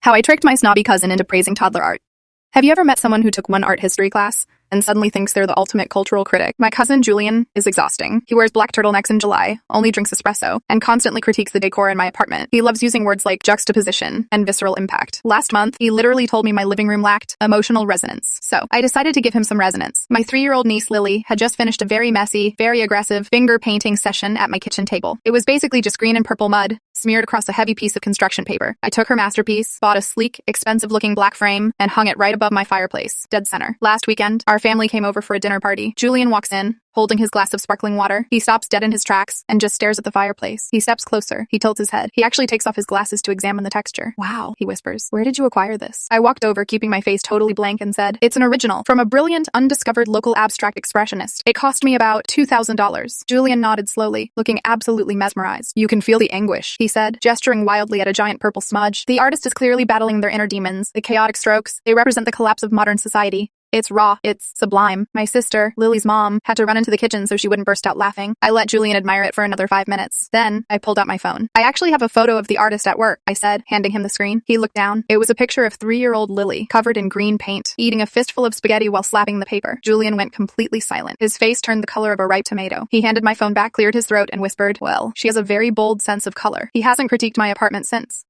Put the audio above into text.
How I tricked my snobby cousin into praising toddler art. Have you ever met someone who took one art history class and suddenly thinks they're the ultimate cultural critic? My cousin Julian is exhausting. He wears black turtlenecks in July, only drinks espresso, and constantly critiques the decor in my apartment. He loves using words like juxtaposition and visceral impact. Last month, he literally told me my living room lacked emotional resonance. So, I decided to give him some resonance. My 3-year-old niece Lily had just finished a very messy, very aggressive finger painting session at my kitchen table. It was basically just green and purple mud smeared across a heavy piece of construction paper. I took her masterpiece, bought a sleek, expensive-looking black frame, and hung it right above my fireplace, dead center. Last weekend, our family came over for a dinner party. Julian walks in, holding his glass of sparkling water. He stops dead in his tracks and just stares at the fireplace. He steps closer. He tilts his head. He actually takes off his glasses to examine the texture. "Wow," he whispers. "Where did you acquire this?" I walked over, keeping my face totally blank, and said, "It's an original from a brilliant, undiscovered local abstract expressionist. It cost me about $2,000. Julian nodded slowly, looking absolutely mesmerized. "You can feel the anguish," he said, gesturing wildly at a giant purple smudge. "The artist is clearly battling their inner demons. The chaotic strokes, they represent the collapse of modern society. It's raw. It's sublime." My sister, Lily's mom, had to run into the kitchen so she wouldn't burst out laughing. I let Julian admire it for another 5 minutes. Then, I pulled out my phone. "I actually have a photo of the artist at work," I said, handing him the screen. He looked down. It was a picture of 3-year-old Lily, covered in green paint, eating a fistful of spaghetti while slapping the paper. Julian went completely silent. His face turned the color of a ripe tomato. He handed my phone back, cleared his throat, and whispered, "Well, she has a very bold sense of color." He hasn't critiqued my apartment since.